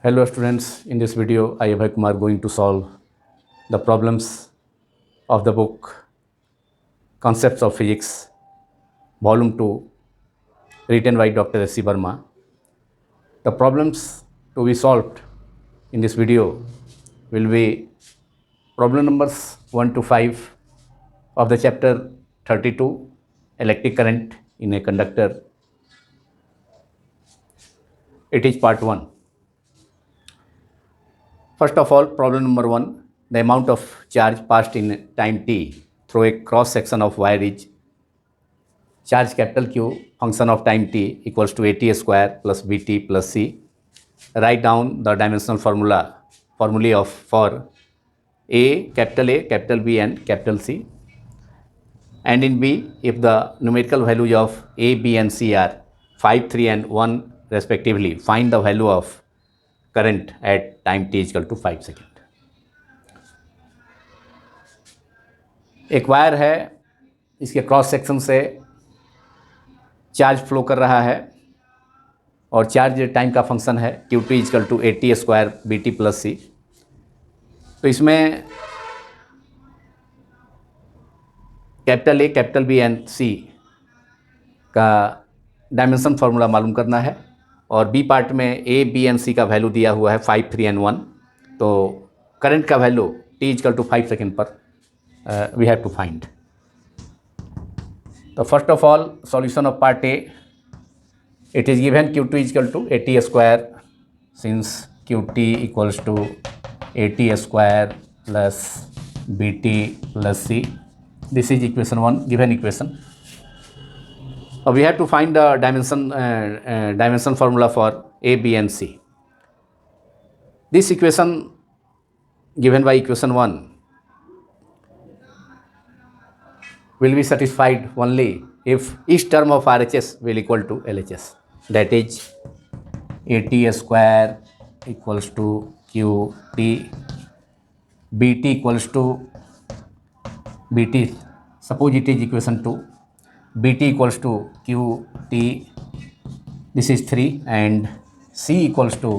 Hello students, in this video I Abhay Kumar going to solve the problems of the book Concepts of Physics Volume 2 written by Dr. S.C. Verma. The problems to be solved in this video will be problem numbers 1 to 5 of the chapter 32 Electric Current in a Conductor. It is part 1. First of all, problem number 1, the amount of charge passed in time t through a cross section of wire is charge capital Q function of time t equals to AT square plus BT plus C. Write down the dimensional formulae of for A, capital B and capital C. And in B, if the numerical values of A, B and C are 5, 3 and 1 respectively, find the value of current at time t is equal to 5 second. एक wire है, इसके cross section से charge flow कर रहा है और charge time का function है Q T equal to A T square B T plus C. तो इसमें capital A, capital B and C का डायमेंशन फार्मूला मालूम करना है और बी पार्ट में ए, बी एंड सी का वैल्यू दिया हुआ है 5, 3 एंड 1. तो करंट का value T equal to 5 second पर वी हैव टू फाइंड. तो first of all solution of part A, it is given q2 is equal to at square, since qt equals to at square plus bt plus c. This is equation 1, given equation. We have to find the dimension formula for a, b and c. This equation given by equation 1 will be satisfied only if each term of RHS will equal to LHS. That is AT square equals to QT, BT equals to BT, suppose it is equation 2, BT equals to QT, this is 3, and C equals to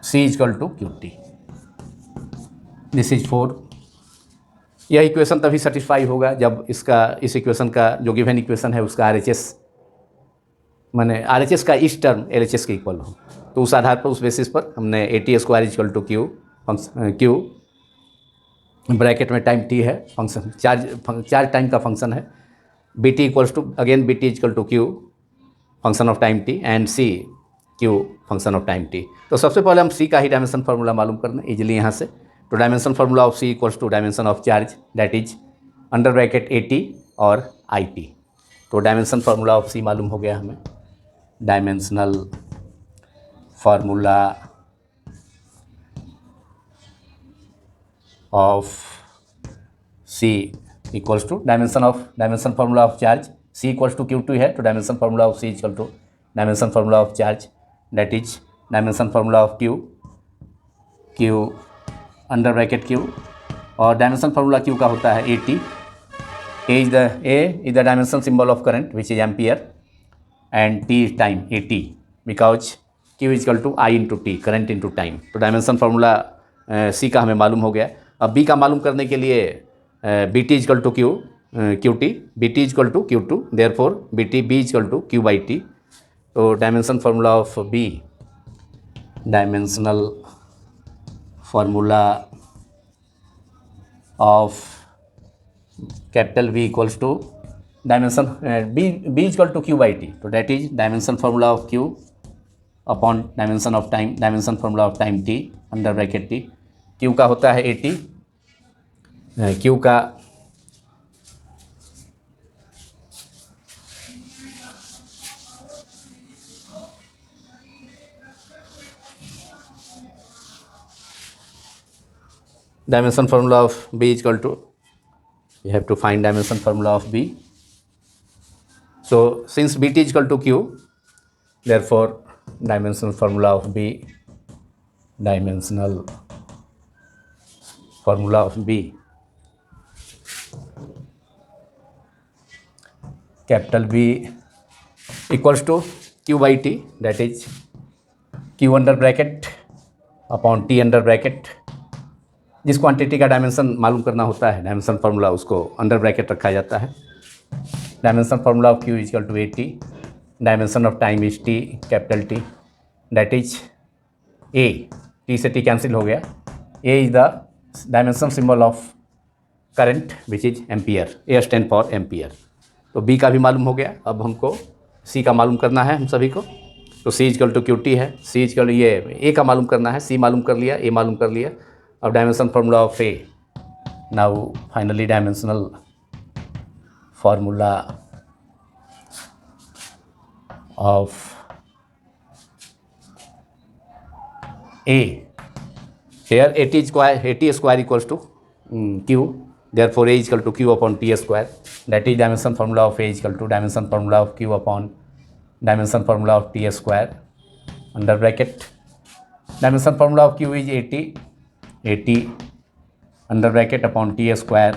C is equal to QT, this is 4. यह equation तभी satisfy होगा जब इस equation का जो given equation है उसका RHS माने RHS का इस टर्म LHS के इक्वल हो. तो उस आधार पर, उस बेसिस पर हमने AT square equal to Q bracket में टाइम t है, फंक्शन चार्ज टाइम का फंक्शन है, BT equals to again BT equal to Q function of time t and C Q function of time t. तो सबसे पहले हम C का ही dimension formula मालूम करना है इजीली यहाँ से. तो dimension formula of C equals to dimension of charge, that is under bracket AT और IT. तो डायमेंशन फार्मूला ऑफ C मालूम हो गया हमें. Dimensional formula of C equals to dimension formula of charge. C equals to Q2 है, तो dimension formula of C equal to dimension formula of charge, that is dimension formula of Q under bracket Q. और dimension formula Q का होता है AT. A is the dimension symbol of current which is ampere and T is time AT because Q is equal to I into T, current into time. तो dimension formula C का हमें मालूम हो गया. अब B का मालूम करने के लिए BT is equal to QT, BT is equal to Q2, therefore B is equal to Q by T. तो dimension formula of B, dimensional formula of capital V equals to dimension B is equal to Q by T. So that is dimension formula of Q upon dimension of time, dimension formula of time T under bracket T. Q का होता है AT, Q का dimension formula of B is equal to, you have to find dimension formula of B. So since BT is equal to Q, therefore dimensional formula of B, dimensional formula of B, capital B equals to Q by T, that is Q under bracket upon T under bracket. जिस quantity का dimension मालूम करना होता है, dimension formula, उसको under bracket रखा जाता है। Dimension formula of Q equal to AT, dimension of time is T, capital T, that is A, T से T कैंसिल हो गया। A is the dimension symbol of current which is ampere, A stand for ampere. तो B का भी मालूम हो गया। अब हमको C का मालूम करना है हम सभी को। तो C इक्वल टू QT है, C इक्वल ये A का मालूम करना है, C मालूम कर लिया, A मालूम कर लिया। अब dimension formula of A, now finally dimensional formula of A, here AT square equals to Q, therefore A is equal to Q upon T square, that is dimension formula of A is equal to dimension formula of Q upon dimension formula of T square under bracket, dimension formula of Q is AT under bracket upon T square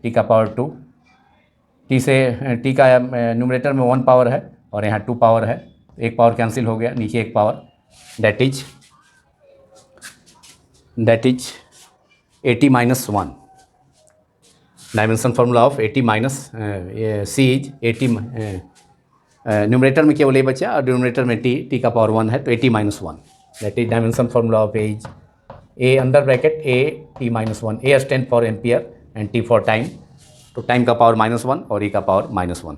T का power 2, T से T का numerator में 1 power है और यहाँ 2 power है, एक power cancel हो गया, नीचे एक power, that is AT minus 1. Dimension formula of AT minus C is AT, numerator में केवल A बचा और डिनोमिनेटर में T का पावर 1 है, तो AT minus 1, that is dimension formula of A is A under bracket AT minus 1, A stand for ampere and T for time, तो time का पावर -1 और E का पावर -1।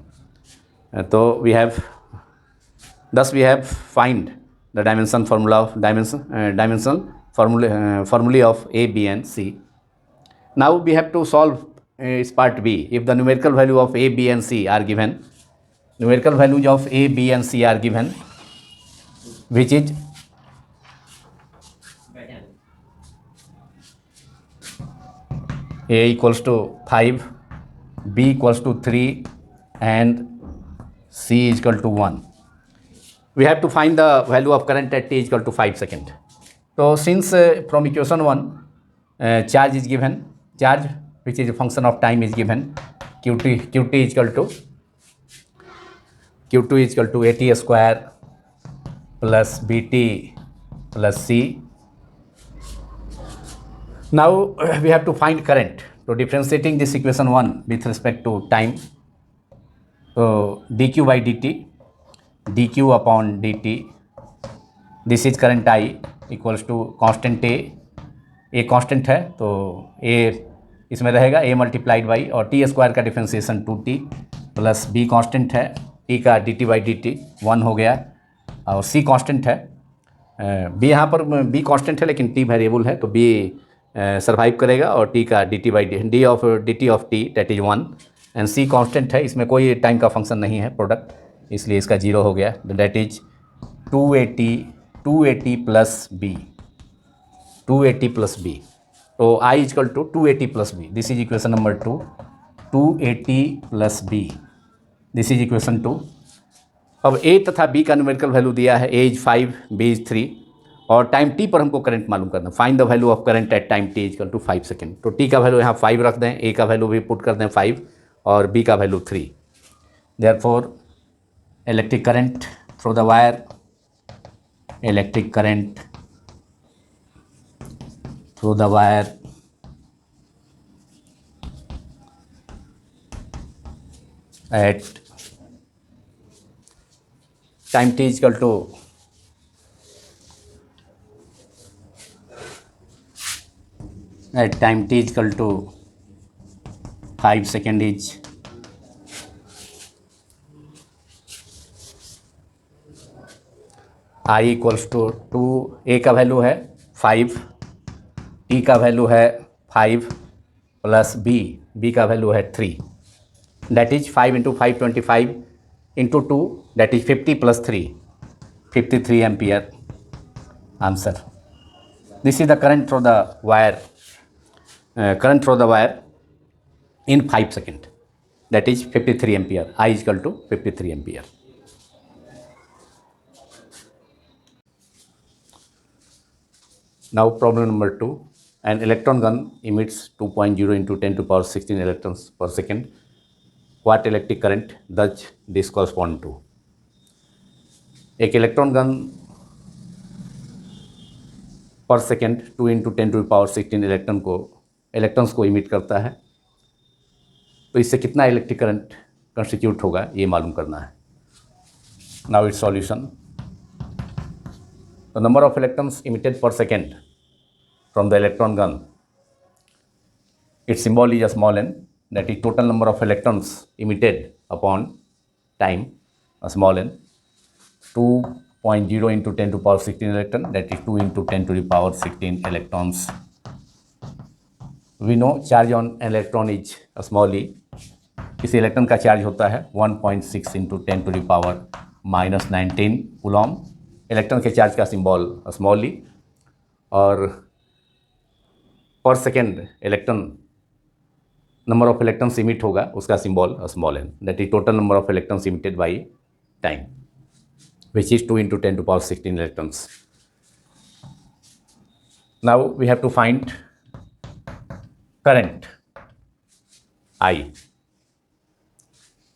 तो we have find the dimension formula of dimension formulae of A, B and C. Now we have to solve is part B. If the numerical value of A, B and C are given, numerical values of A, B and C are given, which is A equals to 5, B equals to 3 and C is equal to 1. We have to find the value of current at T is equal to 5 seconds. So since from equation 1 charge is given, charge which is a function of time is given, qt is equal to AT square plus BT plus C. Now we have to find current. So differentiating this equation 1 with respect to time, so dq by dt, dq upon dt, this is current I equals to constant A constant है तो A इसमें रहेगा A multiplied by और T square का differentiation 2T plus B constant है, T का dt by dt 1 हो गया और C कांस्टेंट है, B यहाँ पर B कांस्टेंट है लेकिन T वेरिएबल है तो B सर्वाइव करेगा और T का dt by D of dt of T that is 1 and C constant है, इसमें कोई टाइम का फंक्शन नहीं है प्रोडक्ट, इसलिए इसका 0 हो गया, that is 280 plus B, 280 plus B, तो I equal to 280 plus B, this is equation number 2, 280 plus B, this is equation 2। अब A तथा B का न्यूमेरिकल वैल्यू दिया है, A इज 5, B इज 3 और टाइम T पर हमको करंट मालूम करना, find the value of current at time T equal to 5 second. तो T का वैल्यू यहाँ 5 रख दें, A का वैल्यू भी पुट कर दें 5 और B का value 3, therefore electric current through the wire, electric current through the wire at time t is equal to at time t is equal to 5 seconds is I equals to 2, A का value है 5, T का value है 5 plus B का value है 3, that is 5 into 5 25 into 2 that is 50 plus 3 53 ampere answer. This is the current through the wire, in 5 seconds, that is 53 ampere, I is equal to 53 ampere. Now problem number 2, an electron gun emits 2.0 into 10 to power 16 electrons per second. What electric current does this correspond to? एक electron gun पर second 2 into 10⁻16 electrons को emit करता है। तो इससे कितना electric current constitute होगा ये मालूम करना है। Now it's solution. The number of electrons emitted per second from the electron gun, its symbol is a small n, that is total number of electrons emitted upon time, a small n, 2.0 into 10⁻16 electron, that is 2 into 10⁻16 electrons. We know charge on an electron is a small e. इस electron का charge होता है 1.6 into 10⁻19 coulomb. Electron के charge का symbol small E, और पर second electron number of electrons emit होगा उसका symbol small N, that is total number of electrons emitted by time, which is 2 into 10⁻16 electrons. Now we have to find current I,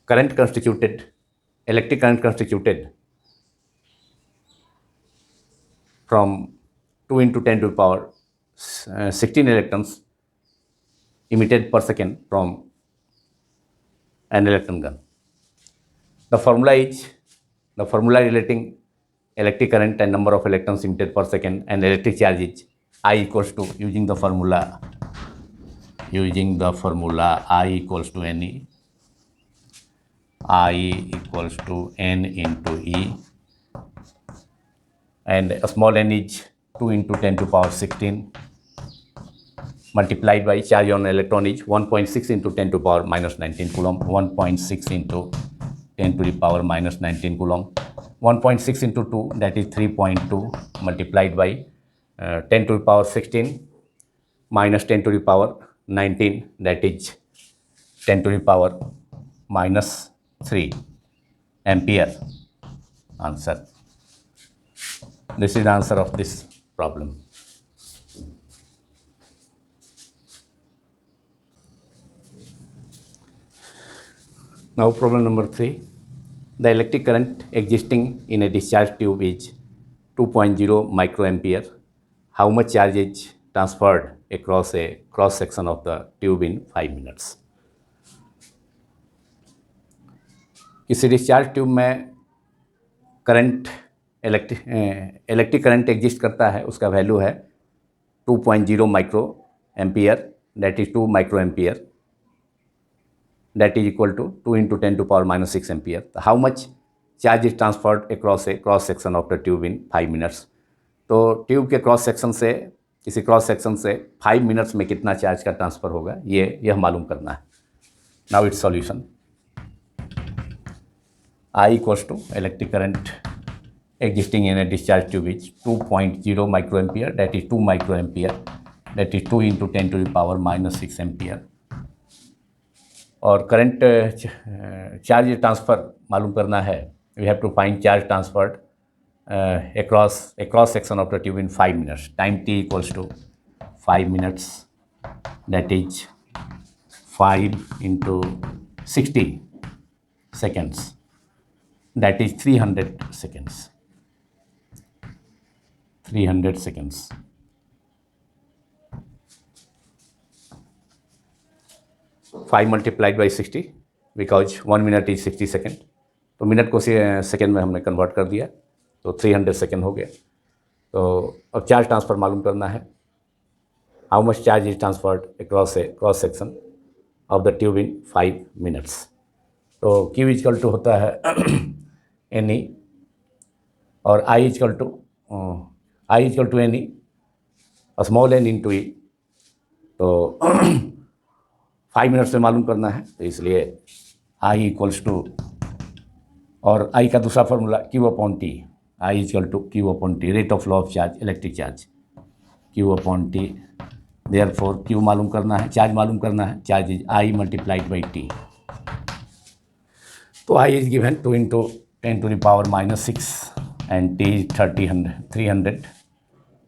current constituted, electric current constituted from 2 into 10⁻16 electrons emitted per second from an electron gun. The formula relating electric current and number of electrons emitted per second and electric charge is I equals to, using the formula I equals to NE, I equals to N into E, and a small n is 2 into 10⁻16 multiplied by charge on electron is 1.6 into 10⁻19 coulomb, 1.6 into 10⁻19 coulomb, 1.6 into 2, that is 3.2, multiplied by 10⁻16 minus 10⁻19, that is 10⁻³ ampere. Answer. This is the answer of this problem. Now problem number 3. The electric current existing in a discharge tube is 2.0 microampere. How much charge is transferred across a cross section of the tube in 5 minutes? किसी discharge tube में current electric current exist करता है, उसका value है 2.0 micro ampere, that is 2 micro ampere, that is equal to 2 into 10⁻⁻6 ampere. How much charge is transferred across a cross section of the tube in 5 minutes. तो tube के cross section से, किसी cross section से 5 minutes में कितना charge का transfer होगा, यह मालूम करना है. Now it's solution. I equals to electric current existing in a discharge tube is 2.0 microampere, that is 2 microampere, that is 2 into 10⁻⁻6 ampere. और करंट चार्ज ट्रांसफ़र मालूम करना है. We have to find charge transferred across section of the tube in 5 minutes. Time t equals to 5 minutes, that is 5 into 60 seconds, that is 300 seconds. 300 seconds. Five multiplied by 60 because 1 minute is 60 second. तो minute को second में हमने convert कर दिया, तो 300 second हो गया. तो अब चार्ज ट्रांसफ़र मालूम करना है. How much charge is transferred across a cross section of the tube in 5 minutes. तो Q इक्वल टू होता है NE और I इक्वल टू NE, small n into E. तो 5 मिनट्स में मालूम करना है, तो इसलिए I इक्वल्स टू, और I का दूसरा formula Q/T, I equal to Q/T, rate of law of charge, electric charge, Q/T. Therefore Q मालूम करना है, चार्ज मालूम करना है, charge is I multiplied by T. तो I is given 2 into 10⁻⁻6 and T is 300.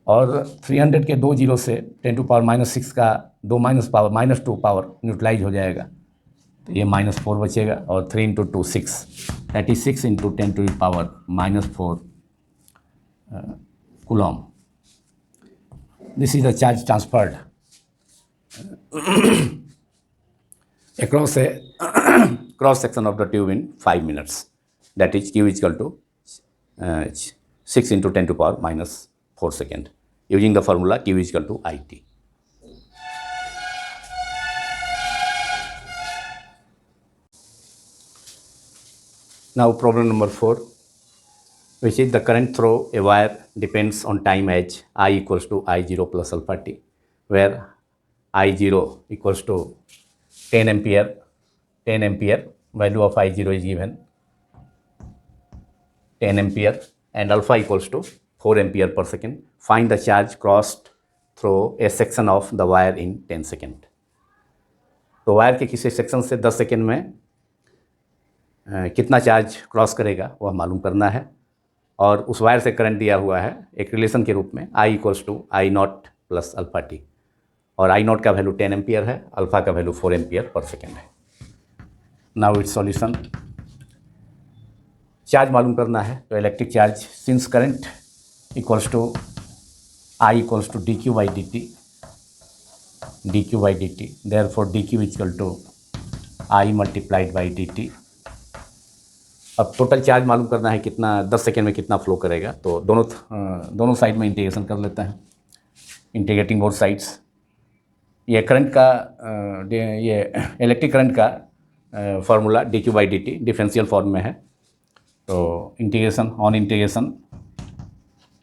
और 300 के 2 जीरो से 10⁻⁻6 का 2 -2 पावर न्यूट्रलाइज हो जाएगा, तो ये -4 बचेगा. और 3 into 2 6, that is 6 into 10⁻⁻4 Coulomb. This is the charge transferred across a cross section of the tube in 5 minutes. That is Q is equal to 6 into 10 to power minus 4 second. Using the formula Q is equal to IT. Now problem number 4, which is the current through a wire depends on time as I equals to I0 plus alpha t, where I0 equals to 10 ampere, value of I0 is given 10 ampere and alpha equals to 4 ampere per second. Find the charge crossed through a section of the wire in 10 second. तो wire के किसी section से 10 second में कितना charge cross करेगा वह मालूम करना है, और उस वायर से करंट दिया हुआ है एक रिलेशन के रूप में I equals to I naught plus alpha T, और आई नॉट का वैल्यू 10 एम्पियर है, अल्फा का वैल्यू 4 एम्पियर पर सेकेंड है. Now it's solution. चार्ज मालूम करना है तो electric charge since current equals to I equals to D Q by D T, therefore D Q equal to I multiplied by D T. अब total charge मालूम करना है कितना 10 सेकेंड में कितना फ्लो करेगा, तो दोनों साइड में इंटीग्रेशन कर लेते हैं. Integrating both sides. ये करंट का ये इलेक्ट्रिक करंट का formula D Q by D T differential form में है, तो इंटीग्रेशन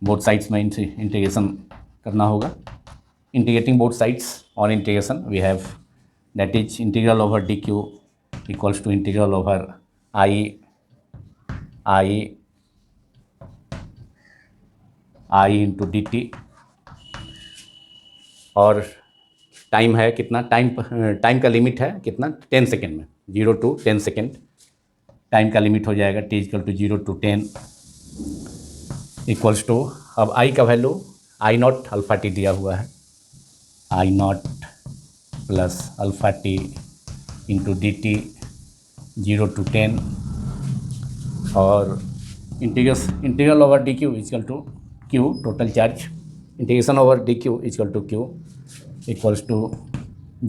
बोथ साइड्स में इंटीग्रेशन करना होगा. Integrating both sides on integration we have that is integral over D Q equals to integral over I into D T. और time है कितना, time का लिमिट है कितना 10 सेकेंड में, 0 to 10 सेकेंड टाइम का लिमिट हो जाएगा. T equal to 0 to 10 equals to, अब आई का value I naught alpha T दिया हुआ है, I naught plus alpha T into D T 0 to 10, और integral over D Q equal to Q total charge, integration over D Q equal to Q equals to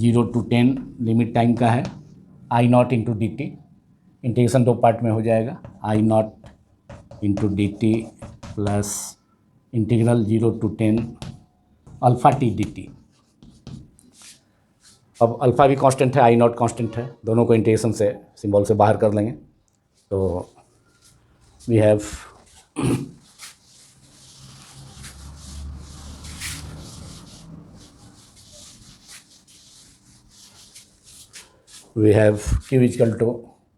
0 to 10 limit time का है, I naught into D T. Integration दो part में हो जाएगा, I naught into D T plus integral 0 to 10 alpha T D T. अब alpha भी constant है, I not constant है, दोनों को इंटीग्रेशन से सिंबल से बाहर कर लेंगे. तो we have q equal to,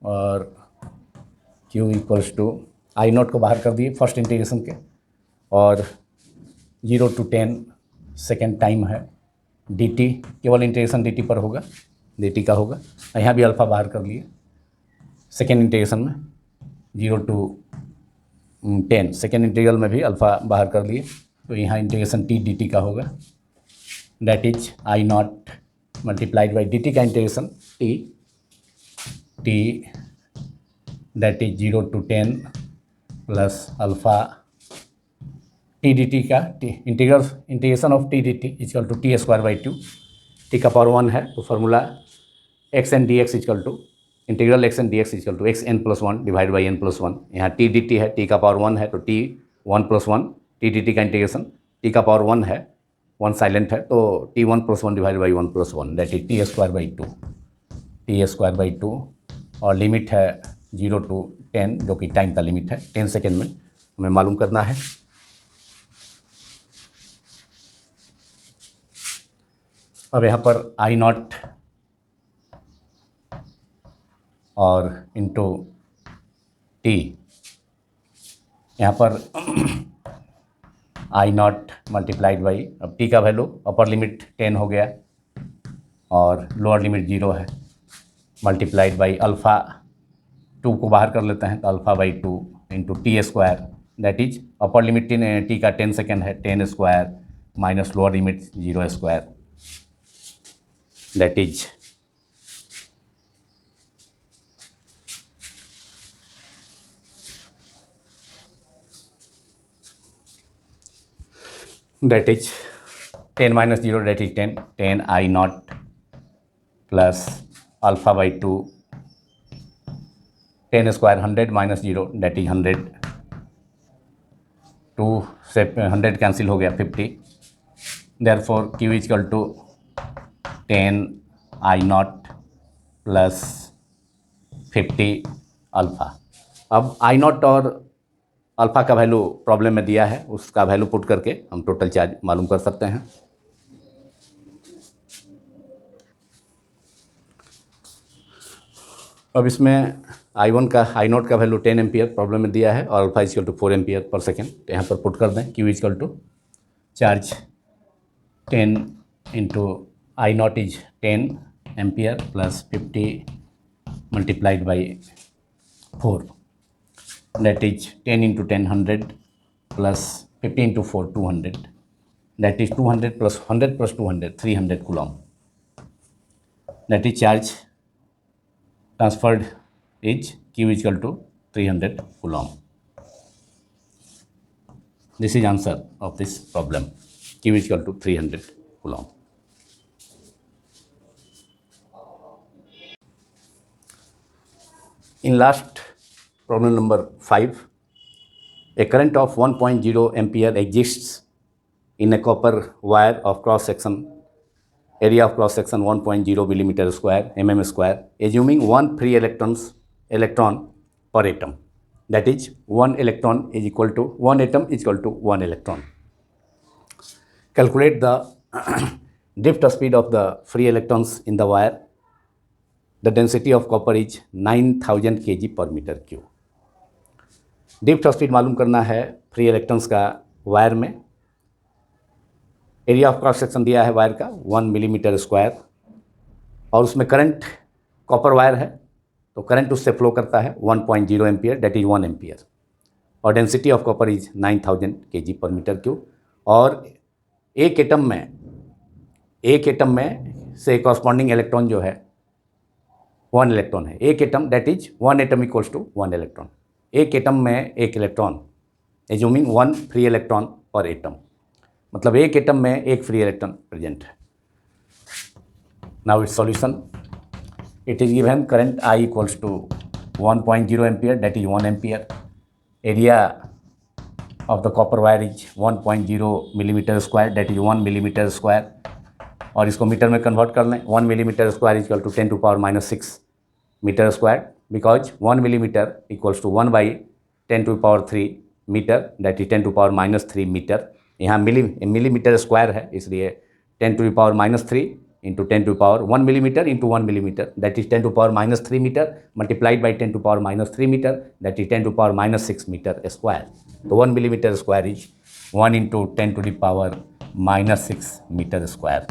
और q equals to I naught को बाहर कर दिए फर्स्ट इंटीग्रेशन के, और 0 to 10 सेकेंड टाइम है. डी टी केवल इंटीग्रेशन डी टी पर होगा, डी टी का होगा. यहाँ भी अल्फ़ा बाहर कर लिए सेकेंड इंटीग्रेशन में, 0 to 10 सेकेंड इंटीग्रल में भी अल्फ़ा बाहर कर लिए, तो यहाँ इंटीग्रेशन टी डी टी का होगा. That is I naught multiplied by D T का integration T that is 0 to 10 plus alpha T D T का integration of T D T equal to T square by 2. T का power 1 है, तो formula X N D X equal to integral X N D X equal to X N plus 1 divide by N plus 1. यहाँ T D T है, T का power 1 है, तो T 1 plus 1 T D T का integration, T का power 1 है, 1 silent है, तो T 1 plus 1 divide by 1 plus 1 that is T square by 2, और लिमिट है 0 to 10 जो कि टाइम का लिमिट है 10 सेकेंड में हमें मालूम करना है. अब यहाँ पर आई नॉट और इंटू टी, यहाँ पर आई नॉट मल्टीप्लाइड बाई, अब टी का वैल्यू अपर लिमिट 10 हो गया और लोअर लिमिट 0 है, मल्टीप्लाइड बाई अल्फ़ा 2 को बाहर कर लेते हैं, तो alpha by 2 into T square that is upper limit T का 10 सेकेंड है, 10 square minus lower limit 0 square that is 10 minus 0 that is 10, 10 I naught plus alpha by 2, 10 square 100 minus 0 that is 100, 2 से 100 cancel हो गया 50, therefore Q is equal to 10 I naught plus 50 alpha. अब I naught और alpha का value problem में दिया है, उसका वैल्यू पुट करके हम टोटल चार्ज मालूम कर सकते हैं। अब इसमें I1 का I नॉट का वैल्यू 10 एम्पियर प्रॉब्लम में दिया है और alpha is equal to 4 ampere पर सेकेंड, तो यहाँ पर पुट कर दें Q is equal to charge 10 into I naught is 10 ampere plus 50 multiplied by 4, that is 10 into 10 100 plus 50 into 4 200, that is 200 plus 100 plus 200 300 coulomb, that is charge transferred is Q is equal to 300 coulomb. This is answer of this problem. Q is equal to 300 coulomb. In last problem number 5, a current of 1.0 ampere exists in a copper wire of cross section, area of cross section 1.0 millimeter square mm square, assuming one free electron per atom, that is 1 electron is equal to 1 atom is equal to 1 electron. Calculate the drift speed of the free electrons in the wire. The density of copper is 9000 kg per meter cube. Drift speed मालूम करना है free electrons का wire में। Area of cross section दिया है wire का 1 millimetre square और उसमें करंट कॉपर वायर है तो करंट उससे फ्लो करता है 1.0 एम्पियर दैट इज 1 एम्पियर और density of copper is 9000 kg पर मीटर क्यूब और एक एटम में से कॉरस्पॉन्डिंग इलेक्ट्रॉन जो है 1 इलेक्ट्रॉन है। एक atom that is 1 atom equals to 1 electron. एक एटम में एक electron assuming 1 free electron per atom, मतलब एक एटम में एक फ्री इलेक्ट्रॉन प्रेजेंट है। Now it's solution, it is given current I equals to 1.0 ampere that is 1 ampere, area of the copper wire is 1.0 millimetre square that is 1 millimetre square और इसको metre में convert कर लें। 1 millimetre square is equal to 10 to power minus 6 metre square because 1 millimeter equals to 1 by 10 to the power 3 meter that is 10 to the power minus 3 meter। यहाँ millimetre square है इसलिए 10 to the power minus 3 into 10 to the power 1 millimeter into 1 millimeter that is 10 to the power minus 3 meter multiplied by 10 to the power minus 3 meter that is 10 to the power minus 6 meter square। तो 1 millimeter square is 1 into 10 to the power minus 6 meter square।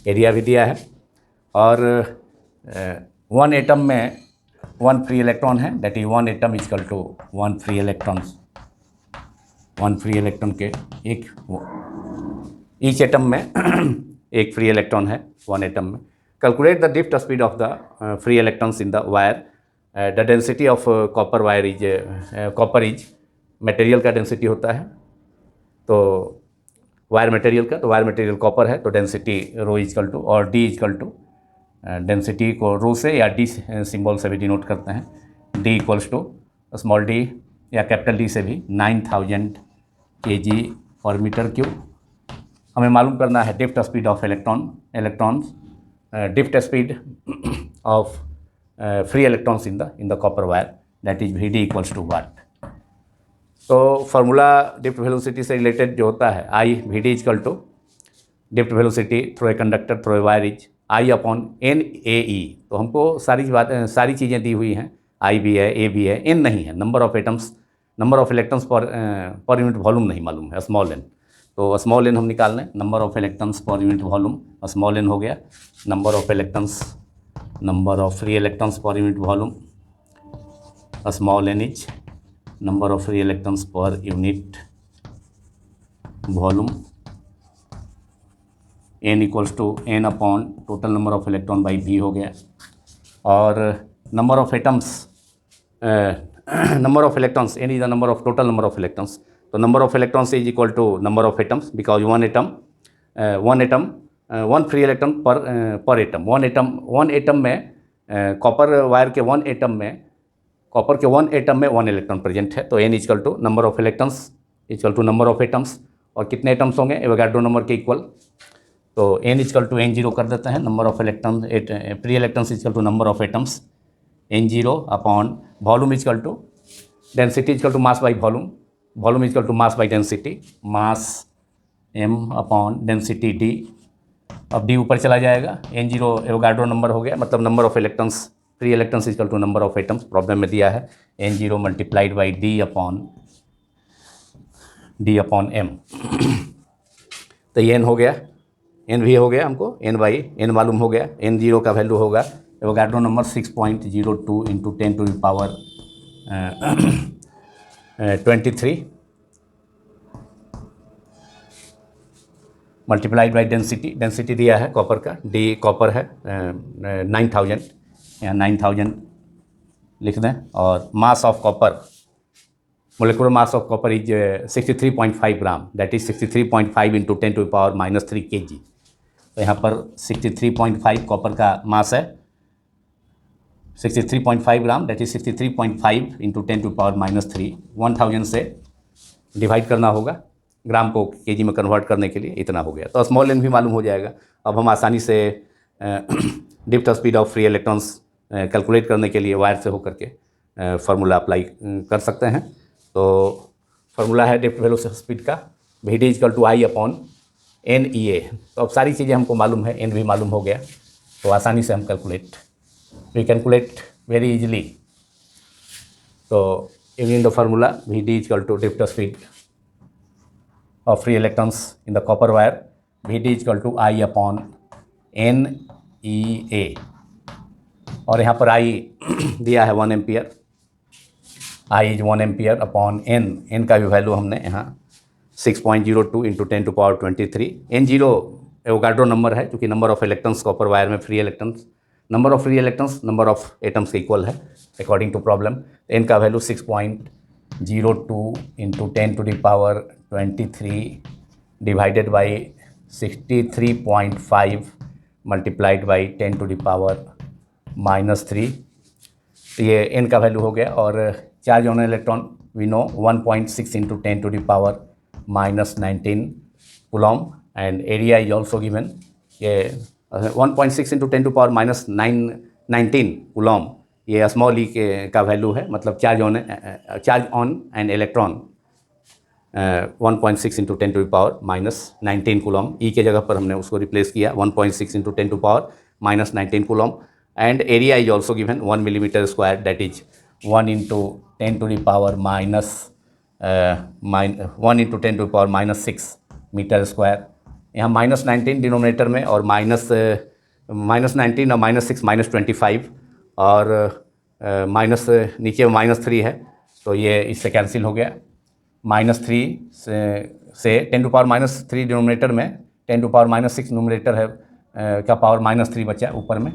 Area भी दिया है और 1 atom में 1 free electron है that is 1 atom is equal to 1 free electron के एक each atom में एक फ्री इलेक्ट्रॉन है 1 एटम में। Calculate the drift speed of the free electrons in the wire. The density of copper wire is copper is material का density होता है तो वायर मटेरियल का, तो वायर मटेरियल कॉपर है तो density rho is equal to और D is equal to density को रो से या डी सिंबल से भी डिनोट करते हैं। D equals to small D या कैपिटल डी से भी 9000 kg पर मीटर क्यूब। हमें मालूम करना है drift speed of electrons drift speed of free electrons in the copper wire that is Vd equals to what. तो फार्मूला ड्रिफ्ट वेलोसिटी से रिलेटेड जो होता है I Vd equal to drift velocity through a conductor through a wire is I upon NaE। तो हमको सारी चीज़ें दी हुई हैं, I भी है, A भी है, N नहीं है। Number of electrons per unit volume नहीं मालूम है, स्मॉल n। तो स्मॉल n हम निकाल लें, number of electrons per unit volume small n हो गया। Number of free electrons per unit volume small n is number of free electrons per unit volume n equals to n upon total number of electron by v हो गया और number of electrons n is the number of total number of electrons. तो number of electrons is equal to number of atoms because 1 atom one atom, one free electron per atom. One atom में copper wire के one atom में, copper के one atom में one electron present है। तो n equal to number of electrons equal to number of atoms, और कितने atoms होंगे एवोगाड्रो नंबर के इक्वल। तो n इक्वल टू n0 कर देते हैं, number of electron free electrons equal to number of atoms, n0 upon volume equal to density equal to mass by volume, volume equal to mass by density, mass m upon density d। अब d ऊपर चला जाएगा, n0 Avogadro number हो गया, मतलब number of electrons free electrons equal to number of atoms, problem में दिया है n0 multiplied by d upon m। तो ये n हो गया, n भी हो गया, हमको n बाई n मालूम हो गया। n0 का वैल्यू होगा Avogadro number 6.02 into 10 to the power 23 multiplied by density, density दिया है कॉपर का, d कॉपर है 9000, यहाँ 9000 लिख दें, और mass of copper, molecular mass of copper is 63.5 gram, that is 63.5 into 10 to power -3 kg। तो यहाँ पर 63.5 कॉपर का मास है, 63.5 gram, that is 63.5 into 10 to power -3, 1000 से डिवाइड करना होगा, ग्राम को केजी में कन्वर्ट करने के लिए इतना हो गया। तो स्मॉल n भी मालूम हो जाएगा। अब हम आसानी से drift speed of free electrons calculate करने के लिए वायर से होकर के फार्मूला अप्लाई कर सकते हैं। तो फार्मूला है ड्रिफ्ट वेलोसिटी स्पीड का, Vd equal to I upon NEA। तो अब सारी चीज़ें हमको मालूम है, n भी मालूम हो गया, तो आसानी से हम वी कैलकुलेट वेरी इजीली। तो using the formula Vd equal to drift speed of free electrons in the copper wire, Vd equal to I upon NEA, और यहाँ पर I दिया है 1 ampere, I is 1 ampere upon n का भी value हमने यहाँ 6.02 into 10 to power 23। n0 Avogadro number है, क्योंकि number of electrons copper wire में free electrons, number of free electrons number of atoms के इक्वल है अकॉर्डिंग टू प्रॉब्लम। n का value 6.02 into 10 to the power 23 divided by 63.5 multiplied by 10 to the power -3। तो ये n का value हो गया। और charge on electron we know 1.6 into 10 to the power -19 coulomb, and area is also given, ये 1.6 into 10 to power -19 coulomb, ये small E का value है, मतलब charge on an electron 1.6 into 10 to power -19 coulomb. E के जगह पर हमने उसको रिप्लेस किया 1.6 into 10 to power -19 coulomb, and area is also given 1 millimetre square, that is 1 into 10 to the power -1 into 10 to power -6 metre square. यहाँ -19 denominator में, और -19 और -6 -25, और माइनस नीचे -3 है, तो ये इससे कैंसिल हो गया। -3 से 10 टू पावर -3 डिनोमिनेटर में, 10 टू पावर -6 डिनोमिनेटर है का पावर -3 बचा ऊपर में,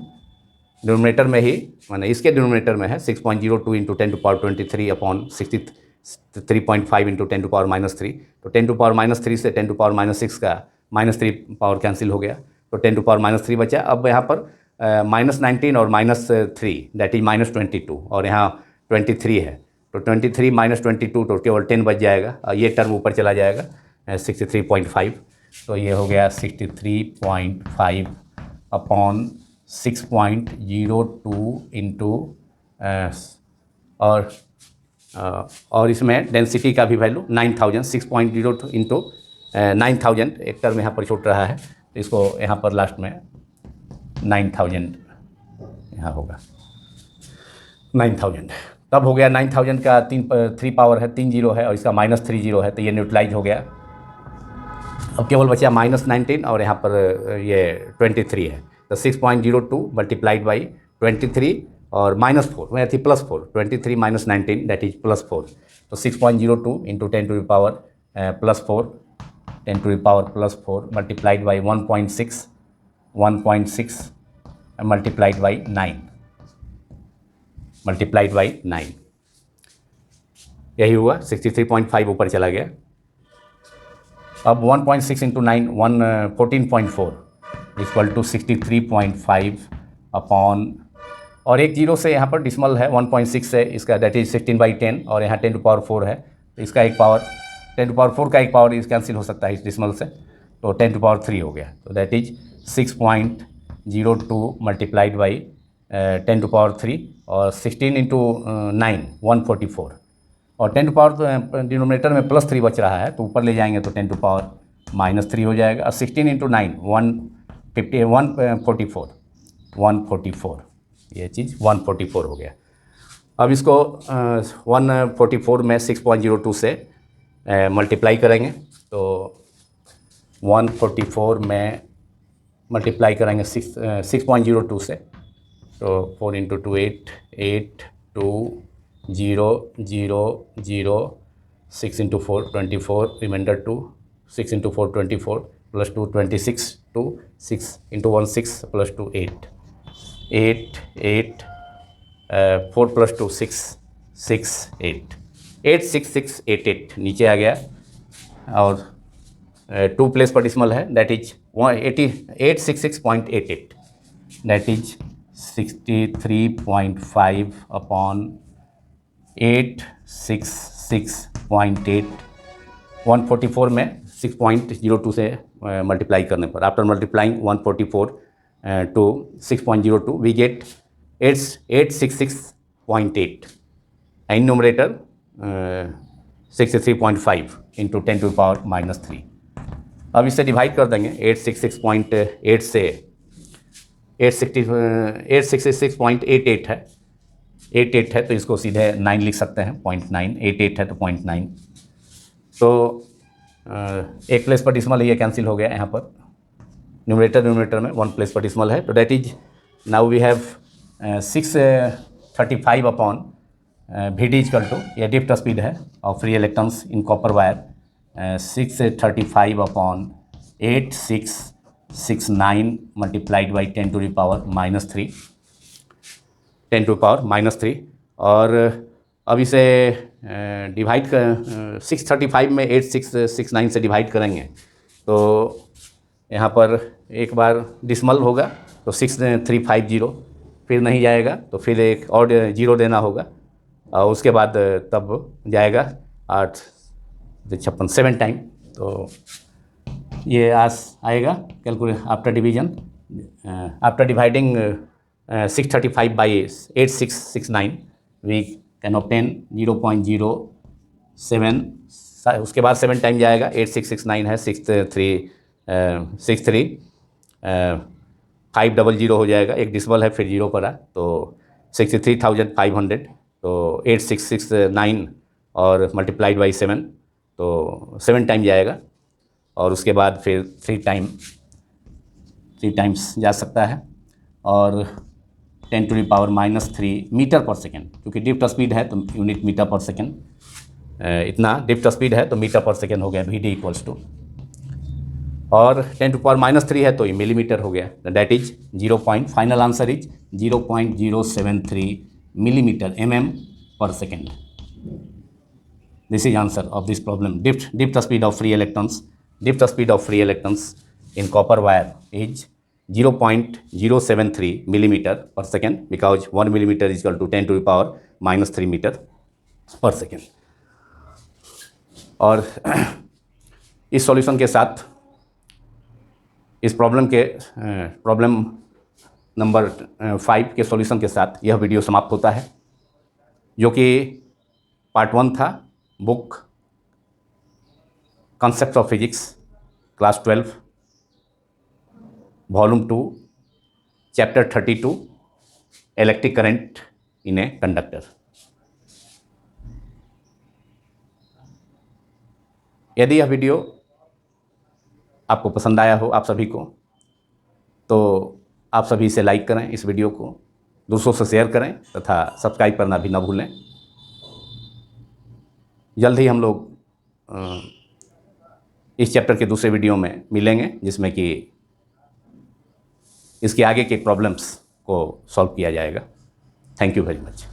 डिनोमिनेटर में ही, माने इसके डिनोमिनेटर में है 6.02 into 10 to power 23 upon 63.5 into 10 to power -3। तो 10 टू पावर -3 से 10 टू पावर -6 का -3 पावर कैंसिल हो गया, तो 10 टू पावर -3 बचा। अब यहाँ पर -19 और -3 दैट इज -22, और यहाँ 23 है, तो 23 -22 तो केवल 10 बच जाएगा, और ये टर्म ऊपर चला जाएगा 63.5। तो ये हो गया 63.5 अपॉन 6.02 इंटू, और इसमें डेंसिटी का भी वैल्यू 9000, 6.02 इंटू 9000, एक टर्म यहाँ पर छूट रहा है, तो इसको यहाँ पर लास्ट में 9000 यहाँ होगा 9000। तब हो गया 9000 का 3 पावर है, 3 जीरो है, और इसका -3 जीरो है, तो ये न्यूट्रलाइज हो गया। अब केवल बचा -19 और यहाँ पर ये 23 है, तो 6.02 मल्टीप्लाइड बाई 23 और -4, वह थी +4, 23 - 19 दैट इज +4, तो 6.02 into 10 to the power +4, 10 to the power +4 multiplied by 1.6 multiplied by 9, multiplied by 9, यही हुआ 63.5 ऊपर चला गया। अब 1.6 इंटू 9 14.4 इक्वल टू 63.5 अपॉन, और एक जीरो से यहाँ पर डिसमल है 1.6 है इसका, दैट इज 16/10, और यहाँ 10⁴ है तो इसका एक पावर 10⁴ का एक पावर इस कैंसिल हो सकता है इस डिसमल से, तो 10⁻³ हो गया, तो दैट इज 6.02 मल्टीप्लाइड बाई 10⁻³ और 16 इंटू 9 144, और 10 डिनोमिनेटर में +3 बच रहा है तो ऊपर ले जाएंगे तो 10⁻³ हो जाएगा, और 16 इंटू 9 144 ये चीज़ 144 हो गया। अब इसको 144 में 6.02 से मल्टीप्लाई करेंगे, तो 144 में मल्टीप्लाई करेंगे 6.02 से, तो 4 into 2 8 2 0 0 0 6 into 4 24 reminder 2 6 into 4 24 plus 2 26 2 6 into 1 6 plus 2 8 4 plus 2 6 6 8 86688 नीचे आ गया, और 2 प्लेस पर डिसमल है, that is 866.88, that is 63.5 upon 866.8, 144 में 6.02 से मल्टीप्लाई करने पर, after multiplying 144 to 6.02 we get 866.8 and numerator 63.5 into 10⁻³ अब इसे डिवाइड कर देंगे 866.8 से 866.88 है, 88 है तो इसको सीधे 9 लिख सकते हैं, 0.9, 88 है तो 0.9, तो एक प्लेस पर डिसमल ये कैंसिल हो गया, यहाँ पर न्यूमरेटर में 1 प्लेस पर डिसमल है, तो that is now we have 635 upon VD equal to, ये ड्रिफ्ट स्पीड है और free electrons in copper wire, 635 upon 8669 multiplied by 10⁻³ 10⁻³ और अब इसे डिवाइड कर 635 में 8669 से डिवाइड करेंगे तो यहाँ पर एक बार डिसमल होगा तो 6350, फिर नहीं जाएगा तो फिर एक और 0 देना होगा और उसके बाद तब जाएगा 8 56 7 टाइम, तो ये आएगा calculate after division, after dividing 635 by 8669 we can obtain 0.07, उसके बाद 7 टाइम जाएगा, 8669 है 500 हो जाएगा, एक डिसमल है फिर 0 पड़ा तो 63,500, तो 8669 और मल्टीप्लाइड बाई 7 तो 7 टाइम जाएगा और उसके बाद फिर 3 टाइम्स जा सकता है और 10⁻³ मीटर पर सेकेंड, क्योंकि ड्रिफ्ट स्पीड है तो यूनिट मीटर पर सेकेंड, इतना ड्रिफ्ट स्पीड है तो मीटर पर सेकेंड हो गया VD इक्वल्स टू, और 10⁻³ है तो ये मिलीमीटर हो गया, that is 0. Final answer is 0.073 millimeter mm per second. This is answer of this problem. Drift speed of free electrons in copper wire is 0.073 millimeter per second, because 1 millimeter is equal to 10⁻³ meter per second. और इस solution के साथ इस problem number 5 के solution के साथ यह video समाप्त होता है, जो कि पार्ट 1 था book concept of physics class 12 volume 2 chapter 32 electric current in a conductor. यदि यह वीडियो आपको पसंद आया हो आप सभी को, तो आप सभी इसे लाइक करें, इस वीडियो को दूसरों से शेयर करें तथा सब्सक्राइब करना भी ना भूलें। जल्द ही हम लोग इस चैप्टर के दूसरे वीडियो में मिलेंगे, जिसमें कि इसके आगे के प्रॉब्लम्स को सॉल्व किया जाएगा। Thank you very much.